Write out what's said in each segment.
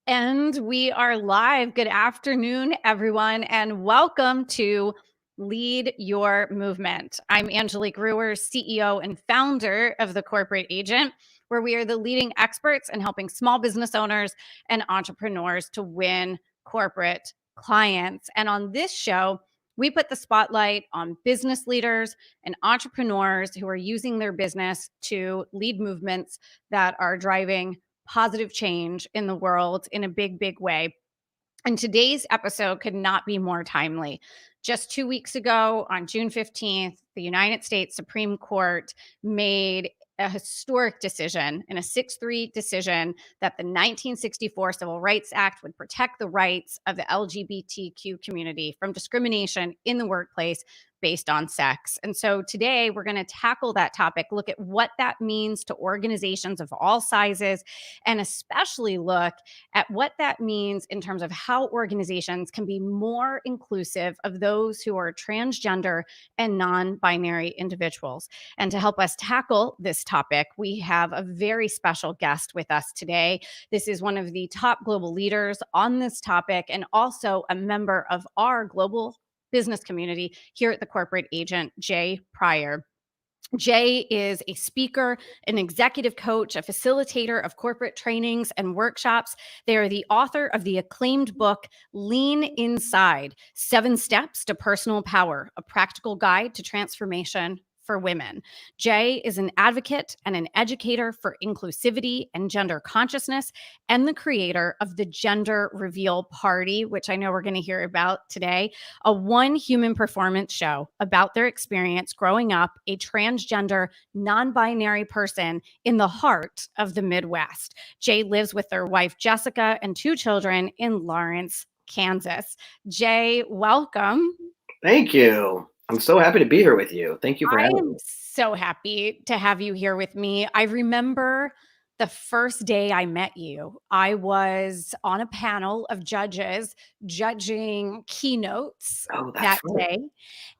And we are live. Good afternoon, everyone, and welcome to Lead Your Movement. I'm Angelique, Rewers, CEO and founder of The Corporate Agent, where we are the leading experts in helping small business owners and entrepreneurs to win corporate clients. And on this show, we put the spotlight on business leaders and entrepreneurs who are using their business to lead movements that are driving positive change in the world in a big, big way. And today's episode could not be more timely. Just 2 weeks ago, on June 15th, the United States Supreme Court made a historic decision in a 6-3 decision that the 1964 Civil Rights Act would protect the rights of the LGBTQ community from discrimination in the workplace based on sex. And so today we're going to tackle that topic, look at what that means to organizations of all sizes, and especially look at what that means in terms of how organizations can be more inclusive of those who are transgender and non-binary individuals. And to help us tackle this topic, we have a very special guest with us today. This is one of the top global leaders on this topic and also a member of our global business community here at the Corporate Agent, Jay Pryor. Jay is a speaker, an executive coach, a facilitator of corporate trainings and workshops. They are the author of the acclaimed book, Lean Inside: 7 Steps to Personal Power, a practical guide to transformation for women. Jay is an advocate and an educator for inclusivity and gender consciousness, and the creator of the Gender Reveal Party, which I know we're going to hear about today, a one human performance show about their experience growing up a transgender, non-binary person in the heart of the Midwest. Jay lives with their wife, Jessica, and 2 children in Lawrence, Kansas. Jay, welcome. Thank you. I'm so happy to be here with you. Thank you for having me. I am so happy to have you here with me. I remember the first day I met you, I was on a panel of judges judging keynotes that Right. day.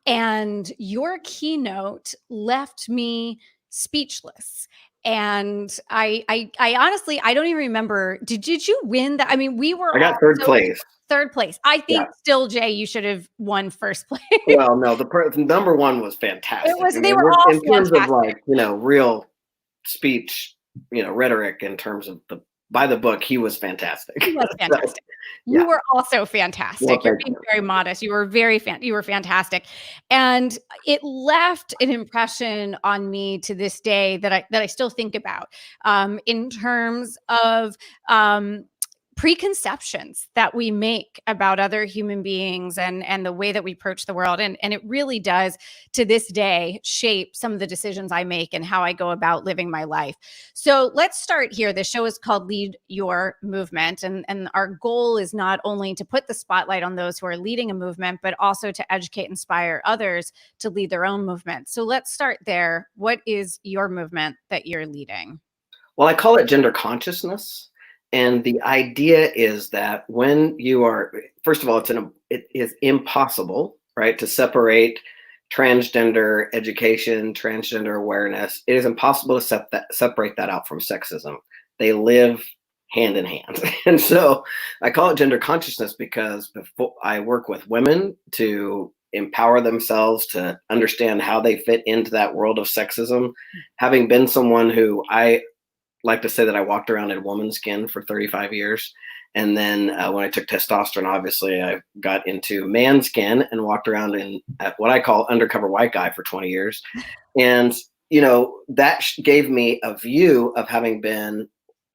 And your keynote left me speechless. And I honestly, I don't even remember. Did you win that? I mean, we were I got third place. third place. I Yeah. think still, Jay, you should have won first place. Well, no, the number one was fantastic. They were all in terms of fantastic. real speech, rhetoric in terms of by the book, he was fantastic. He was fantastic. yeah. You were also fantastic. Well, You're thank being you. very modest. You were you were fantastic. And it left an impression on me to this day that I still think about in terms of preconceptions that we make about other human beings and the way that we approach the world. And it really does, to this day, shape some of the decisions I make and how I go about living my life. So let's start here. The show is called Lead Your Movement. And our goal is not only to put the spotlight on those who are leading a movement, but also to educate, inspire others to lead their own movement. So let's start there. What is your movement that you're leading? Well, I call it gender consciousness. And the idea is that when you are, first of all, it is impossible, right, to separate transgender education, transgender awareness. It is impossible to separate that out from sexism. They live hand in hand. And so I call it gender consciousness because I work with women to empower themselves to understand how they fit into that world of sexism. Having been someone who I like to say that I walked around in woman's skin for 35 years. And then when I took testosterone, obviously I got into man skin and walked around in what I call undercover white guy for 20 years. And, that gave me a view of having been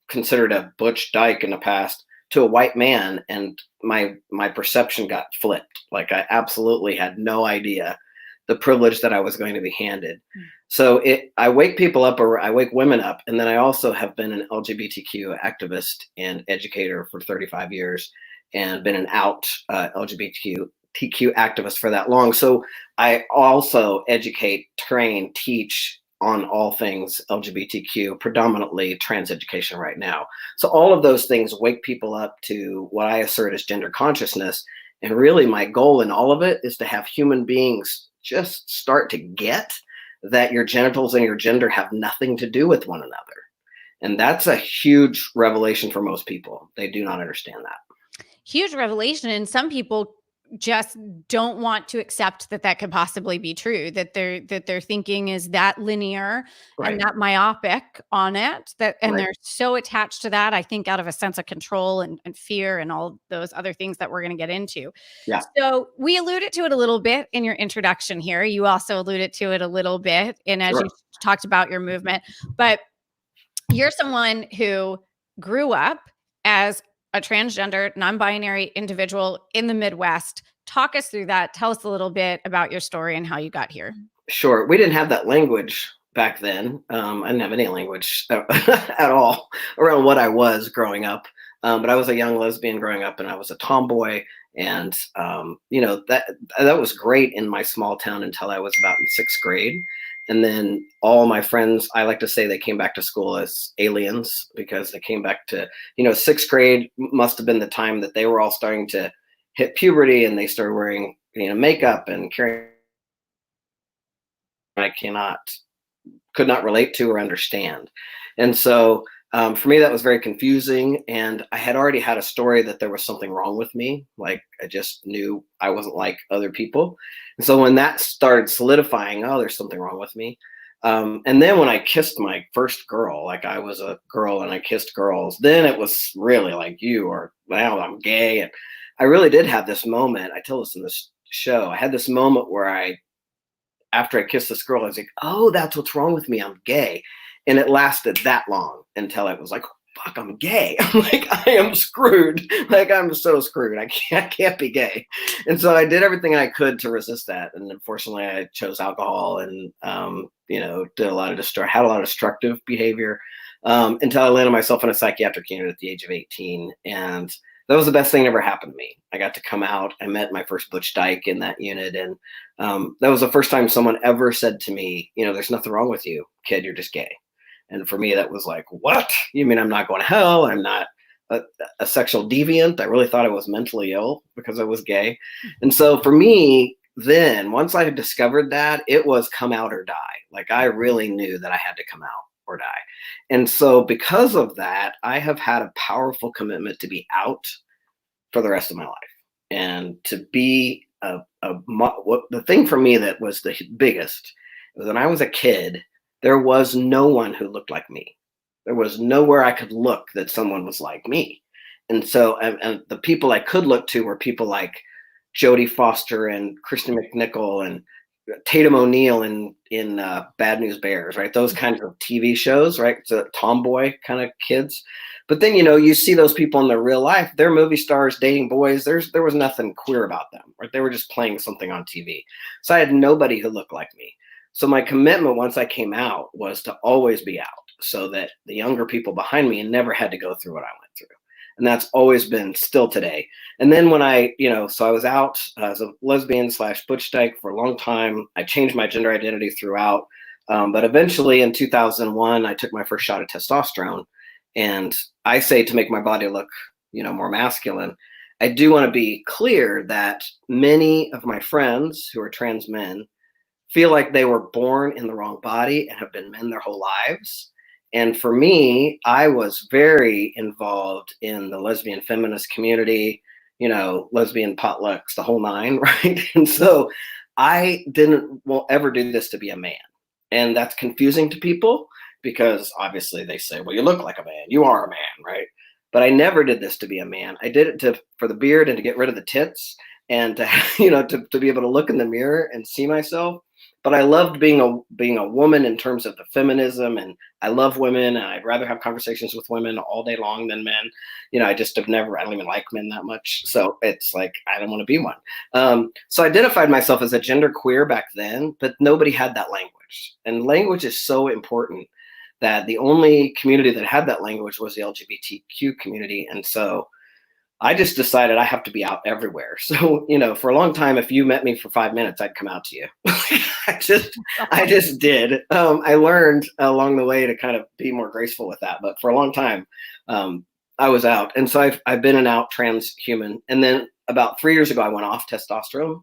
considered a butch dyke in the past to a white man. And my perception got flipped. Like I absolutely had no idea the privilege that I was going to be handed. So I wake people up, or I wake women up. And then I also have been an LGBTQ activist and educator for 35 years and been an out LGBTQ activist for that long. So I also educate, train, teach on all things LGBTQ, predominantly trans education right now. So all of those things wake people up to what I assert as gender consciousness. And really my goal in all of it is to have human beings just start to get that your genitals and your gender have nothing to do with one another. And that's a huge revelation for most people. They do not understand that. Huge revelation. And some people just don't want to accept that that could possibly be true, that their thinking is that linear and Right. that myopic on it, that and Right. they're so attached to that, I think out of a sense of control and fear and all those other things that we're going to get into. Yeah. So we alluded to it a little bit in your introduction here. You also alluded to it a little bit and as Sure. you talked about your movement, but you're someone who grew up as a transgender, non-binary individual in the Midwest. Talk us through that. Tell us a little bit about your story and how you got here. Sure. We didn't have that language back then. I didn't have any language at all around what I was growing up. But I was a young lesbian growing up, and I was a tomboy. And that was great in my small town until I was about in sixth grade. And then all my friends, I like to say, they came back to school as aliens because they came back to, sixth grade must have been the time that they were all starting to hit puberty, and they started wearing, makeup and carrying. I could not relate to or understand. And so for me, that was very confusing. And I had already had a story that there was something wrong with me. Like I just knew I wasn't like other people. And so when that started solidifying, oh, there's something wrong with me. And then when I kissed my first girl, like I was a girl and I kissed girls, then it was really like now I'm gay. And I really did have this moment. I tell this in this show. I had this moment where after I kissed this girl, I was like, oh, that's what's wrong with me. I'm gay. And it lasted that long until I was like, fuck, I'm gay. I'm like, I am screwed. Like, I'm so screwed. I can't be gay. And so I did everything I could to resist that. And unfortunately, I chose alcohol and, did a lot of had a lot of destructive behavior until I landed myself in a psychiatric unit at the age of 18. And that was the best thing that ever happened to me. I got to come out. I met my first butch dyke in that unit. And that was the first time someone ever said to me, there's nothing wrong with you, kid, you're just gay. And for me, that was like, what? You mean I'm not going to hell? I'm not a sexual deviant. I really thought I was mentally ill because I was gay. And so for me, then once I had discovered that, it was come out or die. Like I really knew that I had to come out or die. And so because of that, I have had a powerful commitment to be out for the rest of my life and to be the thing for me that was the biggest was when I was a kid, there was no one who looked like me. There was nowhere I could look that someone was like me. And so, and the people I could look to were people like Jodie Foster and Kristen McNichol and Tatum O'Neal in Bad News Bears, right? Those kinds of TV shows, right? So tomboy kind of kids. But then, you see those people in their real life, they're movie stars dating boys. There was nothing queer about them, right? They were just playing something on TV. So I had nobody who looked like me. So my commitment once I came out was to always be out so that the younger people behind me never had to go through what I went through. And that's always been still today. And then when so I was out as a lesbian / butch dyke for a long time. I changed my gender identity throughout. But eventually in 2001, I took my first shot of testosterone. And I say to make my body look, more masculine. I do want to be clear that many of my friends who are trans men feel like they were born in the wrong body and have been men their whole lives. And for me, I was very involved in the lesbian feminist community, lesbian potlucks, the whole nine, right? And so I won't ever do this to be a man. And that's confusing to people because obviously they say, well, you look like a man, you are a man, right? But I never did this to be a man. I did it for the beard and to get rid of the tits and to, to be able to look in the mirror and see myself. But I loved being a woman in terms of the feminism, and I love women, and I'd rather have conversations with women all day long than men. I don't even like men that much. So it's like, I don't want to be one. So I identified myself as a gender queer back then, but nobody had that language. And language is so important that the only community that had that language was the LGBTQ community. And so I just decided I have to be out everywhere. So, for a long time, if you met me for 5 minutes, I'd come out to you. I just did. I learned along the way to kind of be more graceful with that. But for a long time, I was out. And so I've been an out trans human. And then about 3 years ago, I went off testosterone.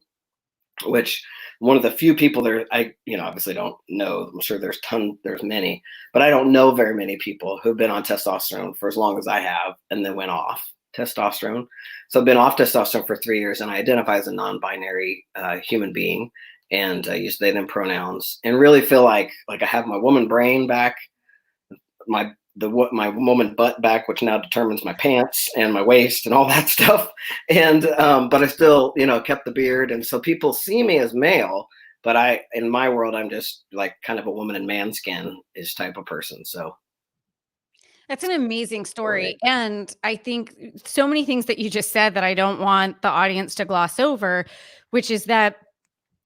which one of the few people there, I, obviously don't know. I'm sure there's many, but I don't know very many people who've been on testosterone for as long as I have and then went off testosterone. So I've been off testosterone for 3 years, and I identify as a non-binary human being, and use they them pronouns, and really feel like I have my woman brain back, my woman butt back, which now determines my pants and my waist and all that stuff. And but I still, kept the beard, and so people see me as male, but in my world, I'm just like kind of a woman in man skin ish type of person. So That's an amazing story. And I think so many things that you just said that I don't want the audience to gloss over, which is that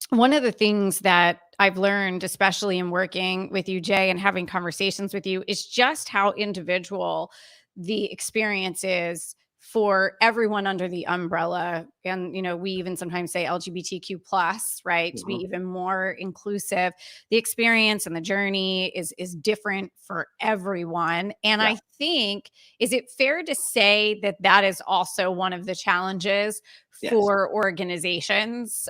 one of the things that I've learned, especially in working with you, Jay, and having conversations with you, is just how individual the experience is for everyone under the umbrella. And, we even sometimes say LGBTQ plus, right? To be even more inclusive. The experience and the journey is different for everyone. And I think, is it fair to say that that is also one of the challenges for organizations?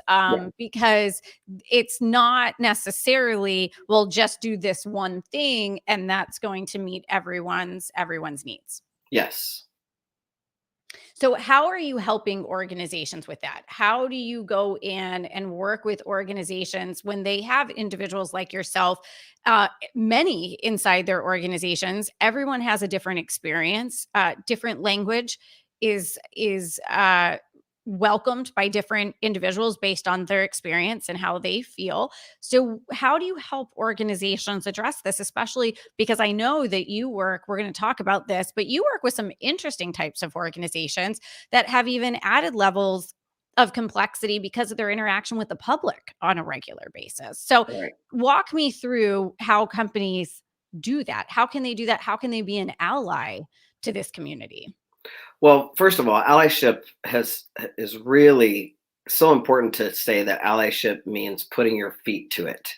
Because it's not necessarily, well, just do this one thing and that's going to meet everyone's needs. Yes. So how are you helping organizations with that? How do you go in and work with organizations when they have individuals like yourself, many inside their organizations? Everyone has a different experience, different language is welcomed by different individuals based on their experience and how they feel. So how do you help organizations address this, especially because I know that we're going to talk about this, but you work with some interesting types of organizations that have even added levels of complexity because of their interaction with the public on a regular basis. So walk me through how companies do that. How can they do that? How can they be an ally to this community? Well, first of all, allyship is really so important to say that allyship means putting your feet to it.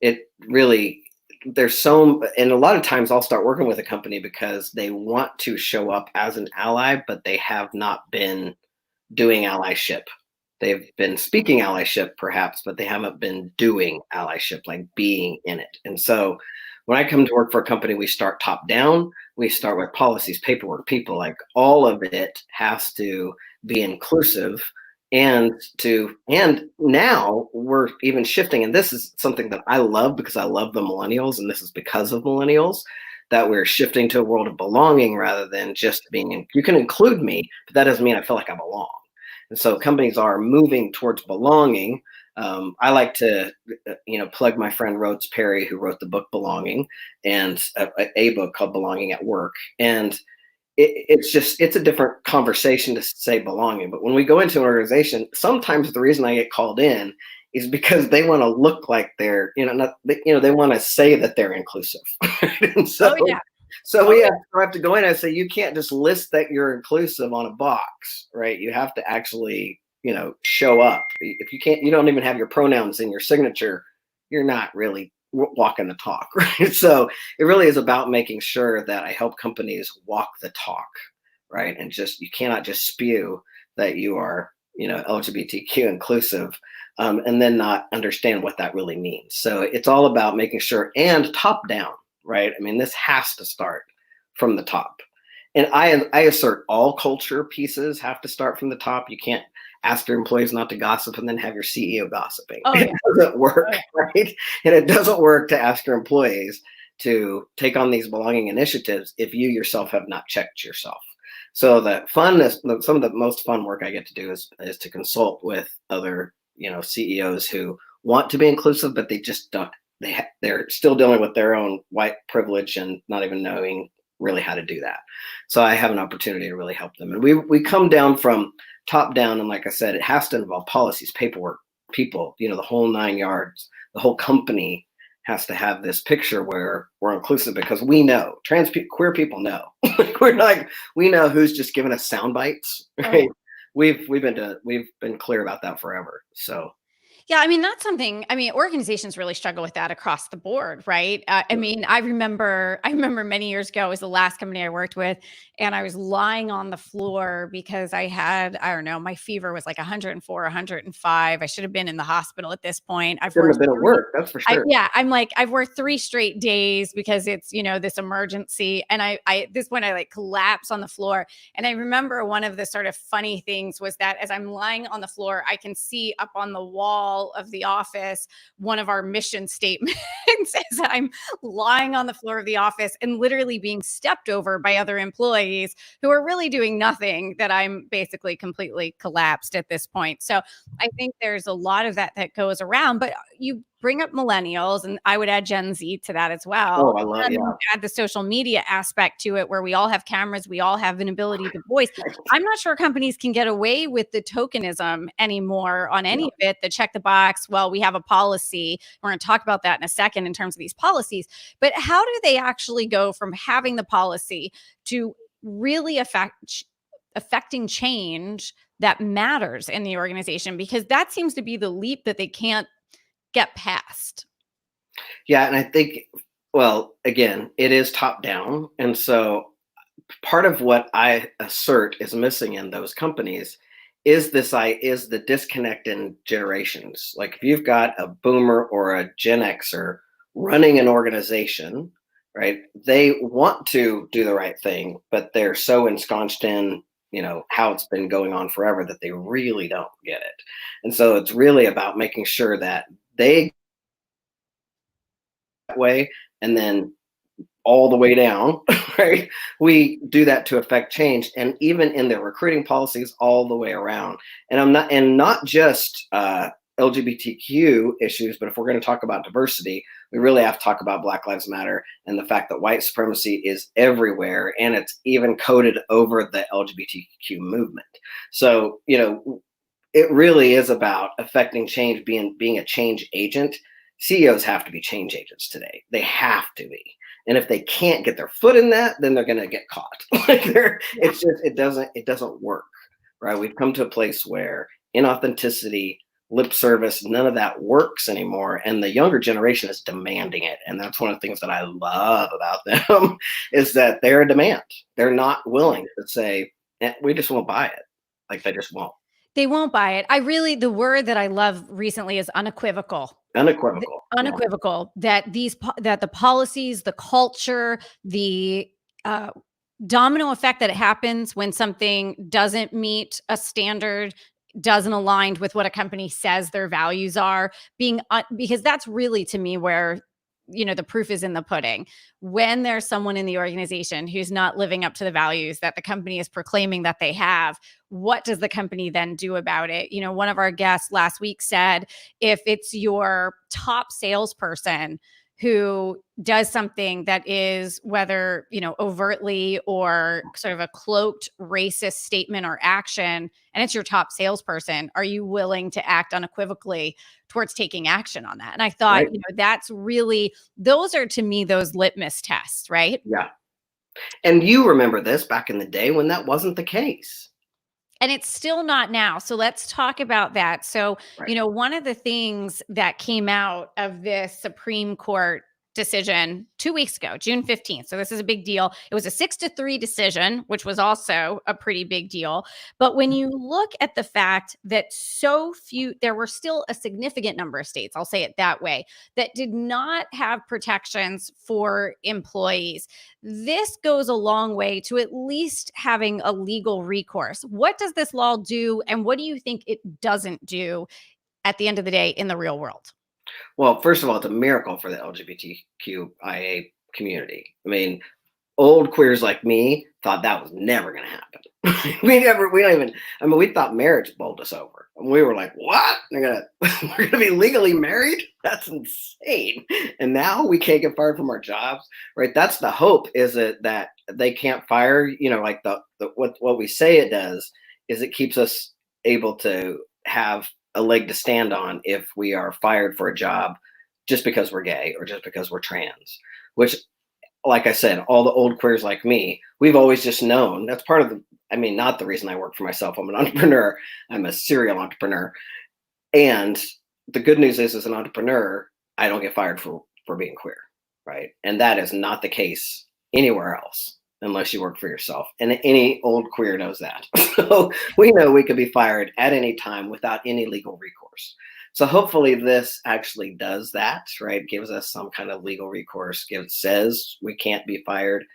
It really, and a lot of times I'll start working with a company because they want to show up as an ally, but they have not been doing allyship. They've been speaking allyship perhaps, but they haven't been doing allyship, like being in it. And so when I come to work for a company, we start top down. We start with policies, paperwork, people, like all of it has to be inclusive. And now we're even shifting. And this is something that I love because I love the millennials. And this is because of millennials that we're shifting to a world of belonging rather than just you can include me, but that doesn't mean I feel like I belong. And so companies are moving towards belonging. I like to, plug my friend Rhodes Perry, who wrote the book Belonging, and a book called Belonging at Work. And it's a different conversation to say belonging. But when we go into an organization, sometimes the reason I get called in is because they want to look like they're, they want to say that they're inclusive. And so, we have to go in and say, you can't just list that you're inclusive on a box, right? You have to actually, show up. If you don't even have your pronouns in your signature, you're not really walking the talk, right? So it really is about making sure that I help companies walk the talk, right? And you cannot just spew that you are, LGBTQ inclusive, and then not understand what that really means. So it's all about making sure, and top down, right? I mean, this has to start from the top. And I assert all culture pieces have to start from the top. You can't ask your employees not to gossip and then have your CEO gossiping. It doesn't work, right? And it doesn't work to ask your employees to take on these belonging initiatives if you yourself have not checked yourself. So some of the most fun work I get to do is to consult with other, CEOs who want to be inclusive, but they just don't. They're still dealing with their own white privilege and not even knowing really how to do that. So I have an opportunity to really help them. And we come down from top down. And like I said, it has to involve policies, paperwork, people, the whole 9 yards. The whole company has to have this picture where we're inclusive, because we know queer people know. We know who's just giving us sound bites, right? We've been clear about that forever. So Yeah, I mean, that's something, I mean, organizations really struggle with that across the board, right? I mean, I remember many years ago, it was the last company I worked with, and I was lying on the floor because I had, I don't know, my fever was like 104, 105. I should have been in the hospital at this point. I've Shouldn't have worked been at work, that's for sure. yeah, I'm like, I've worked 3 straight days because it's, this emergency. And at this point I like collapse on the floor. And I remember one of the sort of funny things was that as I'm lying on the floor, I can see up on the wall of the office one of our mission statements as I'm lying on the floor of the office and literally being stepped over by other employees who are really doing nothing, that I'm basically completely collapsed at this point. So I think there's a lot of that goes around, but you bring up millennials, and I would add Gen Z to that as well. Oh, I love, And yeah. then you add the social media aspect to it, where we all have cameras, we all have an ability to voice. I'm not sure companies can get away with the tokenism anymore on any of it, the check the box. Well, we have a policy. We're going to talk about that in a second in terms of these policies. But how do they actually go from having the policy to really affecting change that matters in the organization? Because that seems to be the leap that they can't get past. Yeah, and I think, well, again, it is top down. And so part of what I assert is missing in those companies is the disconnect in generations. Like if you've got a boomer or a Gen Xer running an organization, right? They want to do the right thing, but they're so ensconced in, how it's been going on forever that they really don't get it. And so it's really about making sure that they that way, and then all the way down, right? We do that to affect change, and even in the recruiting policies, all the way around. And not just LGBTQ issues, but if we're going to talk about diversity, we really have to talk about Black Lives Matter and the fact that white supremacy is everywhere, and it's even coded over the LGBTQ movement. So, it really is about affecting change, being a change agent. CEOs have to be change agents today. They have to be. And if they can't get their foot in that, then they're going to get caught. It's just, it doesn't work, right? We've come to a place where inauthenticity, lip service, none of that works anymore. And the younger generation is demanding it. And that's one of the things that I love about them is that they're a demand. They're not willing to say, we just won't buy it. Like they just won't. They won't buy it. The word that I love recently is unequivocal. Unequivocal. Unequivocal that that the policies, the culture, the domino effect that it happens when something doesn't meet a standard, doesn't align with what a company says their values are, because that's really, to me, where the proof is in the pudding. When there's someone in the organization who's not living up to the values that the company is proclaiming that they have, what does the company then do about it? One of our guests last week said, if it's your top salesperson who does something that is, whether, overtly or sort of a cloaked racist statement or action, and it's your top salesperson, are you willing to act unequivocally towards taking action on that? And I thought, Right. that's really, those are to me, those litmus tests, right? Yeah. And you remember this back in the day when that wasn't the case. And it's still not now. So let's talk about that. So, Right. one of the things that came out of this Supreme Court decision 2 weeks ago, June 15th. So this is a big deal. It was a 6-3 decision, which was also a pretty big deal. But when you look at the fact that there were still a significant number of states, I'll say it that way, that did not have protections for employees, this goes a long way to at least having a legal recourse. What does this law do? And what do you think it doesn't do at the end of the day in the real world? Well, first of all, it's a miracle for the LGBTQIA community. I mean, old queers like me thought that was never going to happen. we don't even, we thought marriage bowled us over. And we were like, what? we're going to be legally married? That's insane. And now we can't get fired from our jobs, right? That's the hope, is that they can't fire, like what we say it does is it keeps us able to have a leg to stand on if we are fired for a job just because we're gay or just because we're trans, which, like I said, all the old queers like me, we've always just known that's part of not the reason I work for myself. I'm an entrepreneur. I'm a serial entrepreneur. And the good news is, as an entrepreneur, I don't get fired for being queer, right? And that is not the case anywhere else unless you work for yourself. And any old queer knows that. So we know we could be fired at any time without any legal recourse. So hopefully this actually does that, right? Gives us some kind of legal recourse, says we can't be fired.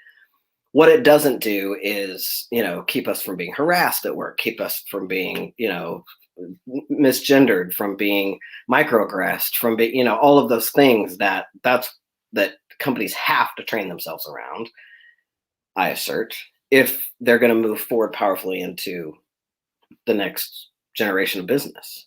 What it doesn't do is, keep us from being harassed at work, keep us from being, misgendered, from being microaggressed, from being, all of those things that companies have to train themselves around, I assert, if they're going to move forward powerfully into the next generation of business.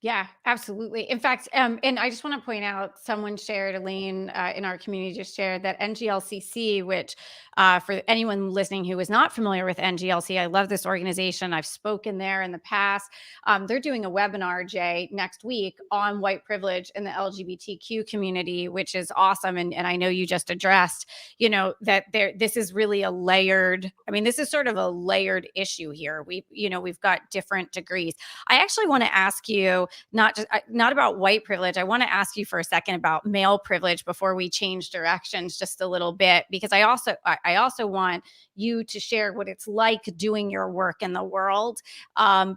Yeah, absolutely. In fact, and I just want to point out, someone shared, Elaine, in our community just shared that NGLCC, which for anyone listening who is not familiar with NGLC, I love this organization. I've spoken there in the past. They're doing a webinar, Jay, next week on white privilege in the LGBTQ community, which is awesome. And I know you just addressed, that this is really a layered, this is sort of a layered issue here. We've got different degrees. I actually want to ask you, not about white privilege. I want to ask you for a second about male privilege before we change directions just a little bit, because I also want you to share what it's like doing your work in the world,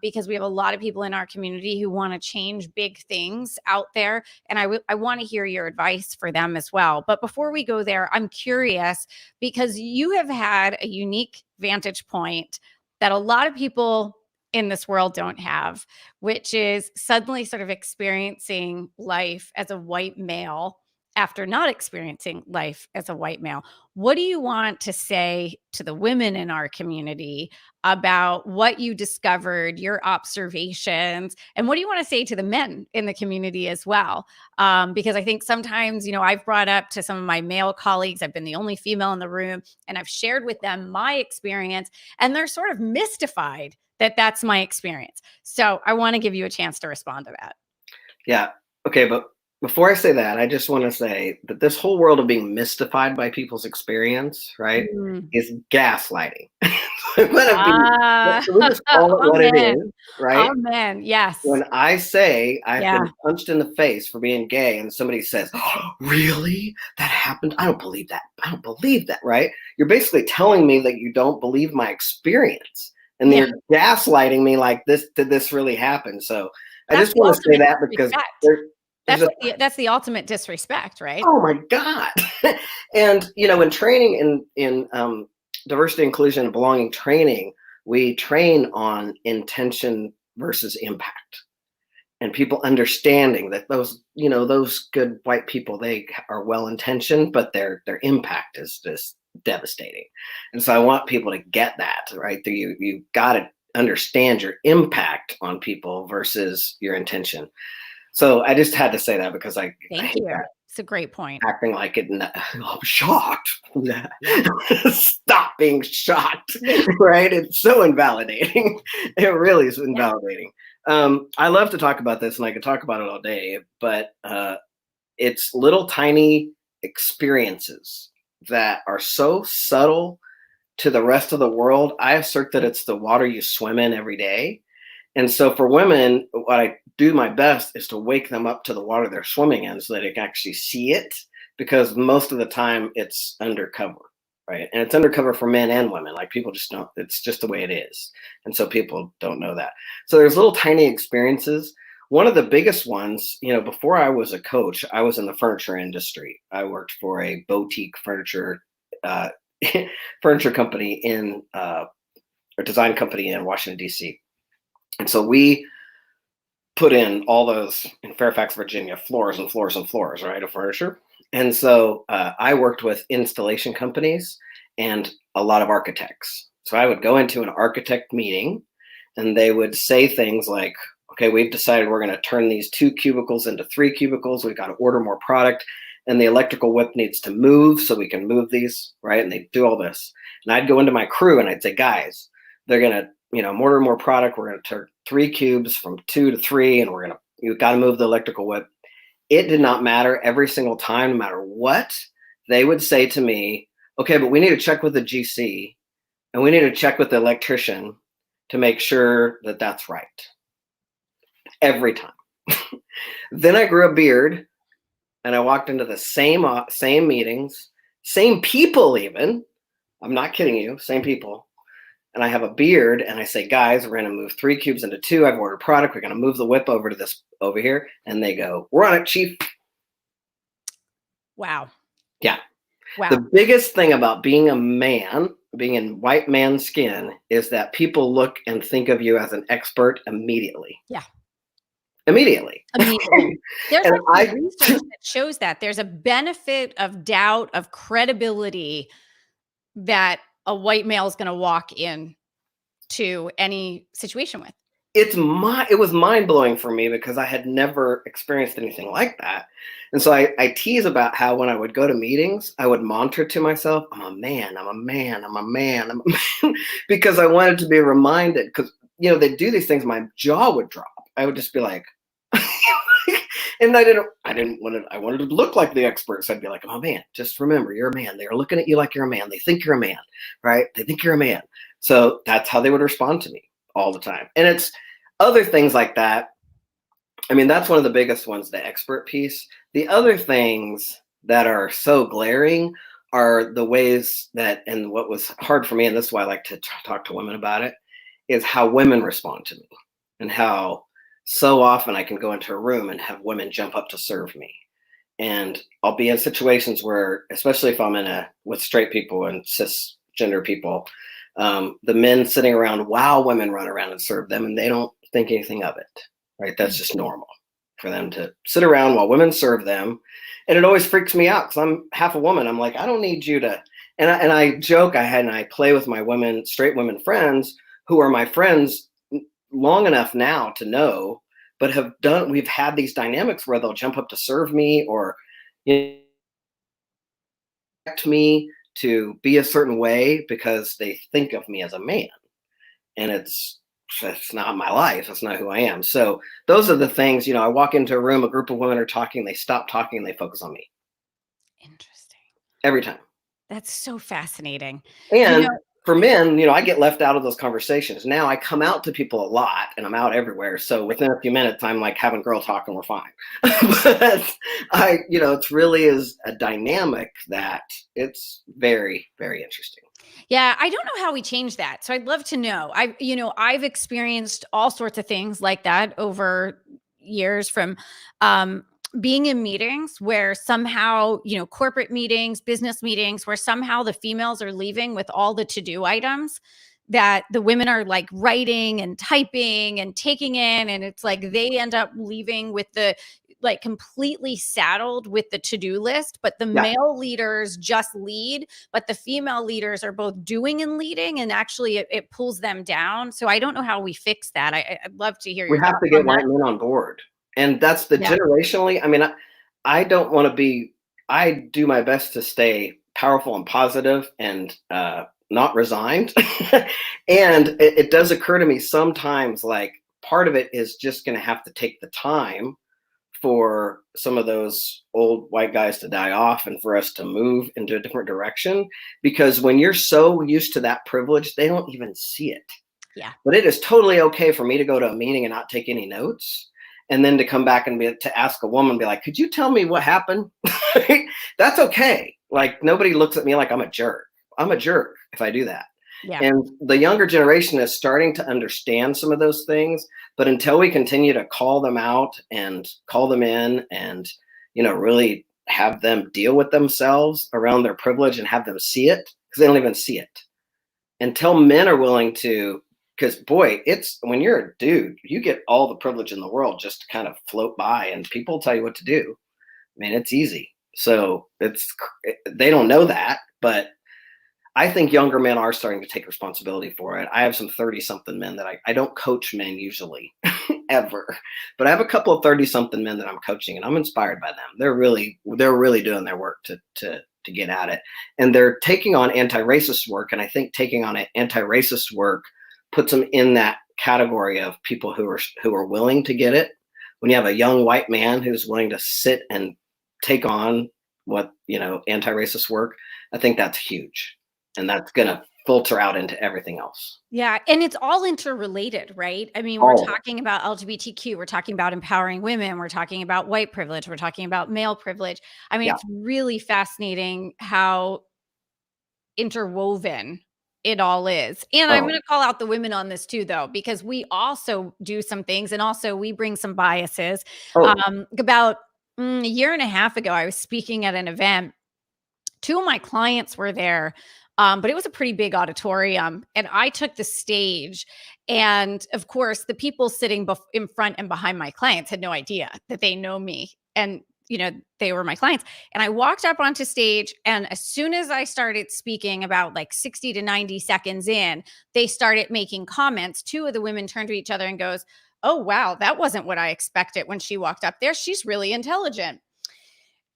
because we have a lot of people in our community who want to change big things out there, and I want to hear your advice for them as well. But before we go there, I'm curious, because you have had a unique vantage point that a lot of people in this world don't have, which is suddenly sort of experiencing life as a white male after not experiencing life as a white male. What do you want to say to the women in our community about what you discovered, your observations, and what do you want to say to the men in the community as well? Because I think sometimes, I've brought up to some of my male colleagues, I've been the only female in the room, and I've shared with them my experience, and they're sort of mystified that that's my experience. So I want to give you a chance to respond to that. Yeah. Okay. But before I say that, I just want to say that this whole world of being mystified by people's experience, right, is gaslighting. We'll just call it what it is, right? Amen. Yes. When I say I've been punched in the face for being gay and somebody says, oh, really? That happened? I don't believe that. I don't believe that, right? You're basically telling me that you don't believe my experience. And they're gaslighting me like, did this really happen? So I just want to say that because that's the ultimate disrespect, right? Oh my God. And, in training in diversity, inclusion, and belonging training, we train on intention versus impact. And people understanding that those good white people, they are well-intentioned, but their impact is just devastating. And so I want people to get that, right? You got to understand your impact on people versus your intention. So I just had to say that because Thank you. It's a great point. Acting like it, I'm shocked. Stop being shocked, right? It's so invalidating. It really is invalidating. I love to talk about this, and I could talk about it all day, but it's little tiny experiences that are so subtle to the rest of the world. I assert that it's the water you swim in every day. And so for women, what I do my best is to wake them up to the water they're swimming in so that they can actually see it, because most of the time it's undercover, right? And it's undercover for men and women. Like, people just don't, it's just the way it is. And so people don't know that. So there's little tiny experiences. One of the biggest ones, before I was a coach, I was in the furniture industry. I worked for a boutique furniture company or design company in Washington, D.C. And so we put in all those, in Fairfax, Virginia, floors and floors and floors, right, of furniture. And so I worked with installation companies and a lot of architects. So I would go into an architect meeting and they would say things like, okay, we've decided we're going to turn these 2 cubicles into 3 cubicles. We've got to order more product, and the electrical whip needs to move so we can move these, right? And they do all this. And I'd go into my crew and I'd say, guys, they're going to, order more product. We're going to turn 3 cubes from 2 to 3, and you've got to move the electrical whip. It did not matter. Every single time, no matter what, they would say to me, okay, but we need to check with the GC and we need to check with the electrician to make sure that that's right. Every time. Then I grew a beard, and I walked into the same meetings, same people even. I'm not kidding you, same people. And I have a beard, and I say, guys, we're going to move 3 cubes into 2. I've ordered product. We're going to move the whip over to this over here. And they go, we're on it, chief. Wow. Yeah. Wow. The biggest thing about being a man, being in white man skin, is that people look and think of you as an expert immediately. Yeah. Immediately. There's actually research that shows that there's a benefit of doubt, of credibility, that a white male is going to walk in to any situation with. It was mind-blowing for me because I had never experienced anything like that. And so I tease about how when I would go to meetings, I would mantra to myself, I'm a man, I'm a man, I'm a man, I'm a man, because I wanted to be reminded, because, you know, they'd do these things, my jaw would drop. I would just be like, and I wanted to look like the experts. I'd be like, oh man, just remember, you're a man. They're looking at you like you're a man. They think you're a man, right? They think you're a man. So that's how they would respond to me all the time. And it's other things like that. I mean, that's one of the biggest ones, the expert piece. The other things that are so glaring are the ways that, and what was hard for me, and this is why I like to talk to women about it, is how women respond to me, and how so often I can go into a room and have women jump up to serve me. And I'll be in situations where, especially if I'm with straight people and cisgender people, the men sitting around while women run around and serve them, and they don't think anything of it, right? That's just normal for them to sit around while women serve them. And it always freaks me out because I'm half a woman. I'm like, I don't need you to, and I joke, I play with my straight women friends who are my friends long enough now to know, but we've had these dynamics where they'll jump up to serve me, or, you know, expect me to be a certain way because they think of me as a man. And it's not my life. That's not who I am. So those are the things, you know, I walk into a room, a group of women are talking, they stop talking, and they focus on me. Interesting. Every time. That's so fascinating. And for men, you know, I get left out of those conversations. Now I come out to people a lot, and I'm out everywhere. So within a few minutes, I'm like having girl talk and we're fine. But it really is a dynamic that it's very, very interesting. Yeah, I don't know how we change that. So I'd love to know. I've experienced all sorts of things like that over years, from being in meetings where somehow, corporate meetings, business meetings, where somehow the females are leaving with all the to-do items that the women are like writing and typing and taking in. And it's like they end up leaving with completely saddled with the to-do list, but the male leaders just lead, but the female leaders are both doing and leading, and actually it pulls them down. So I don't know how we fix that. I'd love to hear your thoughts on that. We have to get white men on board. And that's generationally, I mean, I don't want to be, I do my best to stay powerful and positive and not resigned. And it does occur to me sometimes, like, part of it is just going to have to take the time for some of those old white guys to die off and for us to move into a different direction. Because when you're so used to that privilege, they don't even see it. Yeah. But it is totally okay for me to go to a meeting and not take any notes, and then to come back and to ask a woman, be like, could you tell me what happened? That's okay. Like, nobody looks at me like I'm a jerk. I'm a jerk if I do that. Yeah. And the younger generation is starting to understand some of those things, but until we continue to call them out and call them in and, really have them deal with themselves around their privilege and have them see it, because they don't even see it. Until men are willing to, because boy, it's when you're a dude, you get all the privilege in the world just to kind of float by, and people tell you what to do. I mean, it's easy. So they don't know that, but I think younger men are starting to take responsibility for it. I have some 30-something men that I don't coach men usually, ever, but I have a couple of 30-something men that I'm coaching, and I'm inspired by them. They're really doing their work to get at it, and they're taking on anti-racist work. And I think taking on anti-racist work puts them in that category of people who are willing to get it. When you have a young white man who's willing to sit and take on anti-racist work, I think that's huge. And that's going to filter out into everything else. Yeah. And it's all interrelated, right? I mean, we're All of it. talking about LGBTQ, we're talking about empowering women, we're talking about white privilege, we're talking about male privilege. I mean, Yeah. it's really fascinating how interwoven it all is. And I'm Oh, going to call out the women on this too, though, because we also do some things and also we bring some biases. oh, About a year and a half ago, I was speaking at an event. Two of my clients were there, but it was a pretty big auditorium. And I took the stage. And of course, the people sitting in front and behind my clients had no idea that they know me. And, they were my clients. And I walked up onto stage. And as soon as I started speaking, about like 60 to 90 seconds in, they started making comments. Two of the women turned to each other and goes, "Oh, wow, that wasn't what I expected when she walked up there. She's really intelligent."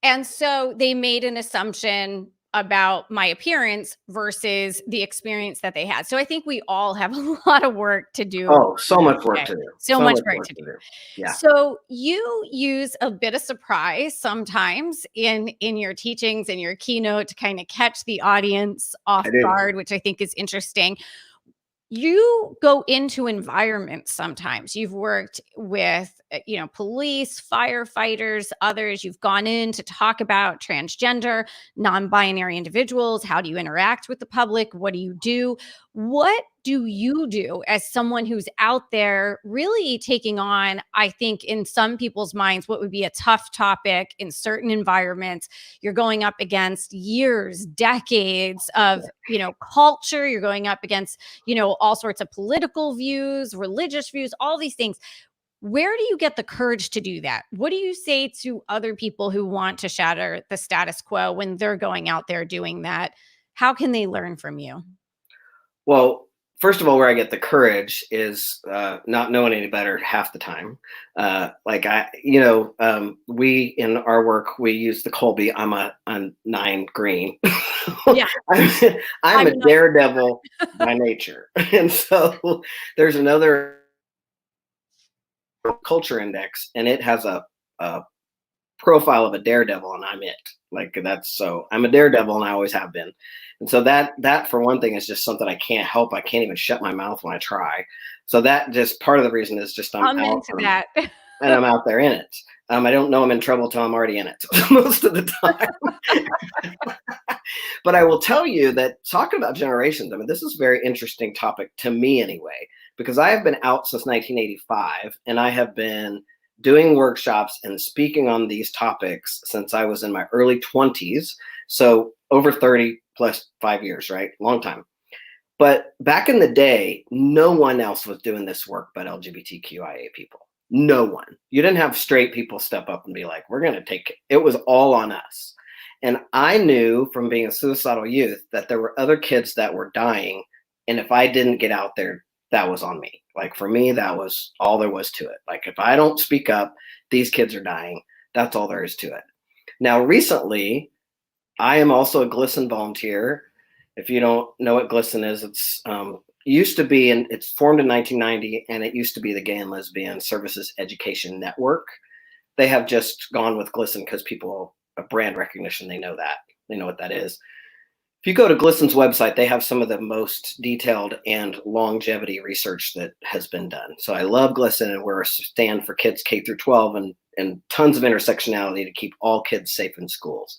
And so they made an assumption about my appearance versus the experience that they had. So I think we all have a lot of work to do oh, so here much work today. to do. So So much much work work to do. to do. Yeah, So you use a bit of surprise sometimes in your teachings and your keynote to kind of catch the audience off I do. guard, which I think is interesting. You go into environments sometimes. You've worked with, police, firefighters, others. You've gone in to talk about transgender, non-binary individuals. How do you interact with the public? What do you do? What do you do as someone who's out there really taking on, I think, in some people's minds, what would be a tough topic in certain environments? You're going up against years, decades of, culture. You're going up against, all sorts of political views, religious views, all these things. Where do you get the courage to do that? What do you say to other people who want to shatter the status quo when they're going out there doing that? How can they learn from you? Well, first of all, where I get the courage is not knowing any better half the time. We in our work we use the Colby. I'm a 9 green. Yeah. I'm a daredevil by nature, and so there's another culture index, and it has a profile of a daredevil, and I'm it. I'm a daredevil, and I always have been. And so that for one thing is just something I can't help. I can't even shut my mouth when I try. So that just part of the reason is just I'm into that. and I'm out there in it. I don't know I'm in trouble till I'm already in it most of the time. But I will tell you that talking about generations, I mean, this is a very interesting topic to me anyway, because I have been out since 1985, and I have been doing workshops and speaking on these topics since I was in my early 20s. So over 30 plus 5 years, right? Long time. But back in the day, no one else was doing this work but LGBTQIA people. No one. You didn't have straight people step up and be like, we're going to take it. It was all on us. And I knew from being a suicidal youth that there were other kids that were dying. And if I didn't get out there, that was on me. Like for me, that was all there was to it. Like if I don't speak up, these kids are dying. That's all there is to it. Now, recently, I am also a GLSEN volunteer. If you don't know what GLSEN is, it's used to be, and it's formed in 1990, and it used to be the Gay and Lesbian Services Education Network. They have just gone with GLSEN because people, brand recognition, they know that. They know what that is. If you go to GLSEN's website, they have some of the most detailed and longevity research that has been done. So I love GLSEN, and we're a stand for kids K through 12 and tons of intersectionality to keep all kids safe in schools.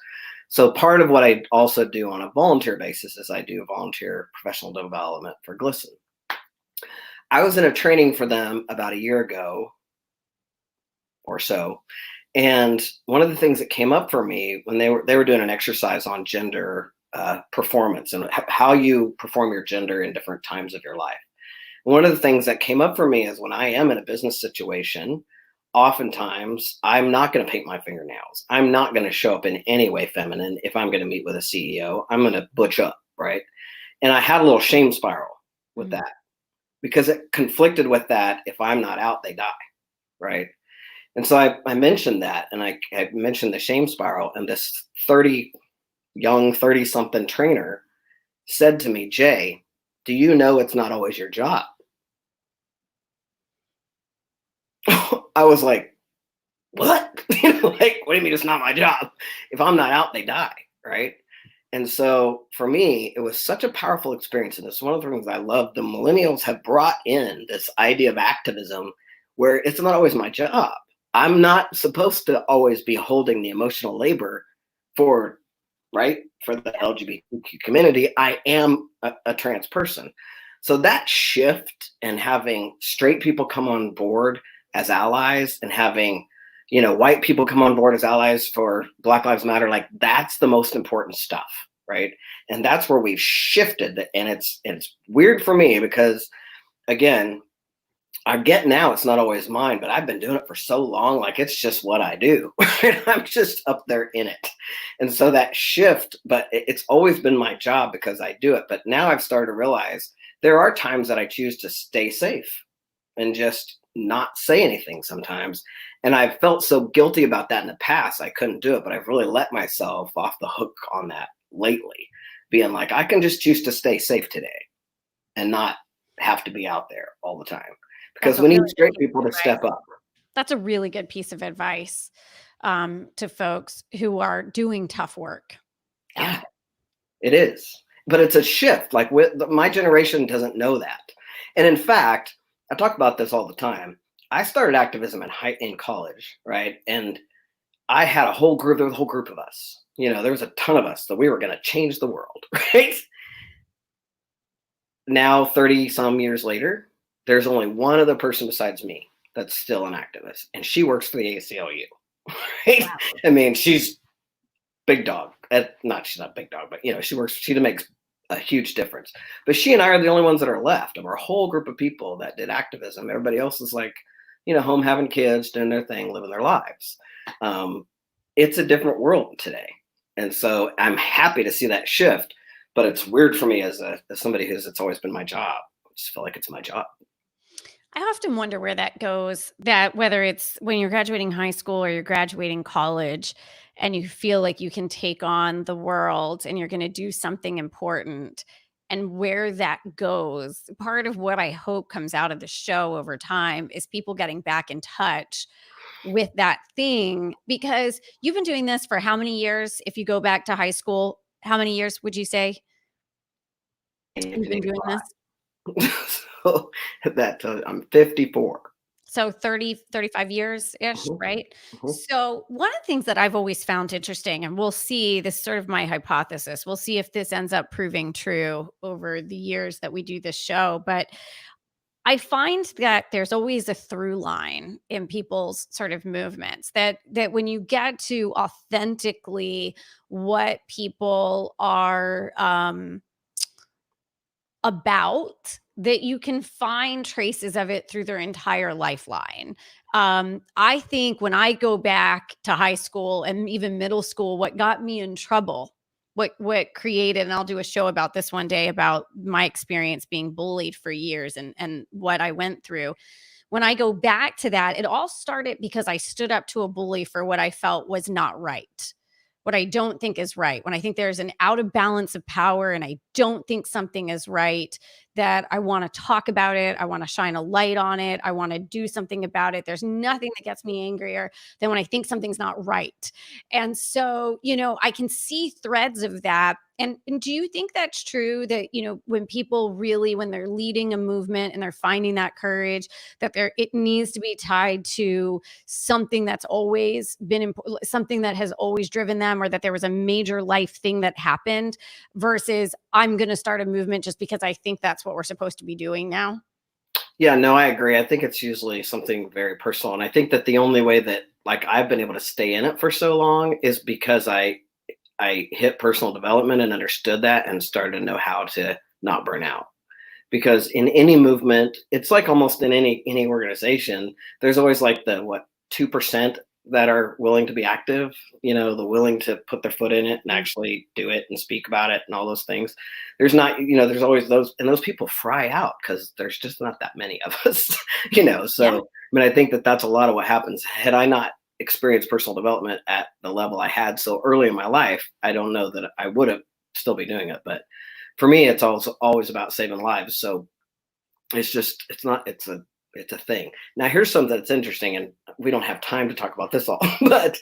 So part of what I also do on a volunteer basis is I do volunteer professional development for GLSEN. I was in a training for them about a year ago or so. And one of the things that came up for me when they were doing an exercise on gender performance and how you perform your gender in different times of your life. One of the things that came up for me is when I am in a business situation, oftentimes I'm not going to paint my fingernails. I'm not going to show up in any way feminine. If I'm going to meet with a CEO, I'm going to butch up, right? And I had a little shame spiral with that because it conflicted with that. If I'm not out, they die, right? And so I mentioned that, and I mentioned the shame spiral, and this 30-something trainer said to me, Jay, do you know it's not always your job? I was like, what? Like, what do you mean it's not my job? If I'm not out, they die, right? And so for me, it was such a powerful experience. And it's one of the things I love. The millennials have brought in this idea of activism where it's not always my job. I'm not supposed to always be holding the emotional labor for, right, for the LGBTQ community. I am a trans person. So that shift and having straight people come on board as allies and having, you know, white people come on board as allies for Black Lives Matter, like that's the most important stuff, right? And that's where we've shifted. And it's weird for me because, again, I get now it's not always mine, but I've been doing it for so long, like it's just what I do. I'm just up there in it. And so that shift, but it's always been my job because I do it. But now I've started to realize there are times that I choose to stay safe and just not say anything sometimes. And I've felt so guilty about that in the past. I couldn't do it, but I've really let myself off the hook on that lately, being like, I can just choose to stay safe today and not have to be out there all the time. Because we need straight people to step up. That's a really good piece of advice to folks who are doing tough work. Yeah, it is. But it's a shift. Like my generation doesn't know that. And in fact, I talk about this all the time. I started activism in college, right? And I had a whole group, there was a whole group of us. You know, there was a ton of us that we were going to change the world, right? Now, 30 some years later, there's only one other person besides me that's still an activist, and she works for the ACLU, right? Wow. I mean, she's big dog. She's not big dog, but, you know, she makes a huge difference. But she and I are the only ones that are left of our whole group of people that did activism. Everybody else is like, you know, home having kids, doing their thing, living their lives. It's a different world today. And so I'm happy to see that shift, but it's weird for me as somebody it's always been my job. I just feel like it's my job. I often wonder where that goes, that whether it's when you're graduating high school or you're graduating college and you feel like you can take on the world and you're going to do something important, and where that goes. Part of what I hope comes out of the show over time is people getting back in touch with that thing, because you've been doing this for how many years? If you go back to high school, how many years would you say you've been doing this? So that I'm 54. So 30, 35 years-ish, Mm-hmm. right? Mm-hmm. So one of the things that I've always found interesting, and we'll see, this is sort of my hypothesis, we'll see if this ends up proving true over the years that we do this show, but I find that there's always a through line in people's sort of movements, that when you get to authentically what people are about, that you can find traces of it through their entire lifeline. I think when I go back to high school and even middle school, what got me in trouble, what created, and I'll do a show about this one day, about my experience being bullied for years and what I went through. When I go back to that, it all started because I stood up to a bully for what I felt was not right, what I don't think is right. When I think there's an out of balance of power and I don't think something is right, that I want to talk about it. I want to shine a light on it. I want to do something about it. There's nothing that gets me angrier than when I think something's not right. And so, you know, I can see threads of that. And do you think that's true, that, you know, when people really, when they're leading a movement and they're finding that courage, that it needs to be tied to something that's always been something that has always driven them, or that there was a major life thing that happened, versus I'm going to start a movement just because I think that's what we're supposed to be doing now? Yeah, no, I agree. I think it's usually something very personal. And I think that the only way that, like, I've been able to stay in it for so long is because I hit personal development and understood that and started to know how to not burn out. Because in any movement, it's like almost in any organization, there's always like the 2% that are willing to be active, you know, the willing to put their foot in it and actually do it and speak about it and all those things. There's not, you know, there's always those, and those people fry out because there's just not that many of us, you know. So, yeah. I mean, I think that that's a lot of what happens. Had I not experienced personal development at the level I had so early in my life, I don't know that I would have still be doing it. But for me, it's also always about saving lives. So it's a thing. Now, here's something that's interesting, and we don't have time to talk about this all, but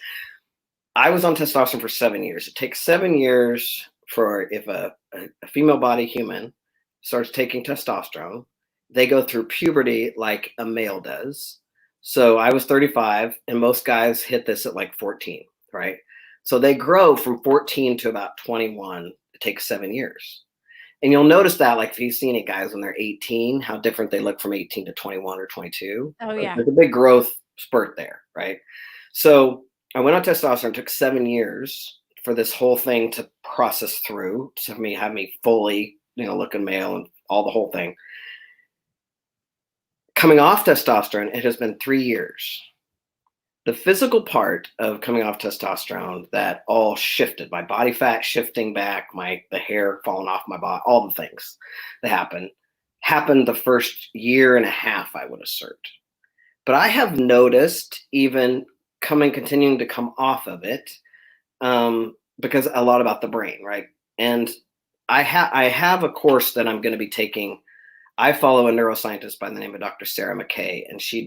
I was on testosterone for 7 years. It takes 7 years for if a female body human starts taking testosterone, they go through puberty like a male does. So I was 35, and most guys hit this at like 14, right? So they grow from 14 to about 21. It takes 7 years. And you'll notice that, like, if you've seen it, guys, when they're 18, how different they look from 18 to 21 or 22. Oh, yeah. There's a big growth spurt there, right? So I went on testosterone. It took 7 years for this whole thing to process through, to have me fully, looking male and all the whole thing. Coming off testosterone, it has been 3 years. The physical part of coming off testosterone that all shifted, my body fat shifting back, the hair falling off my body, all the things that happened the first year and a half, I would assert. But I have noticed, even continuing to come off of it, because a lot about the brain, right? And I have a course that I'm going to be taking. I follow a neuroscientist by the name of Dr. Sarah McKay, and she's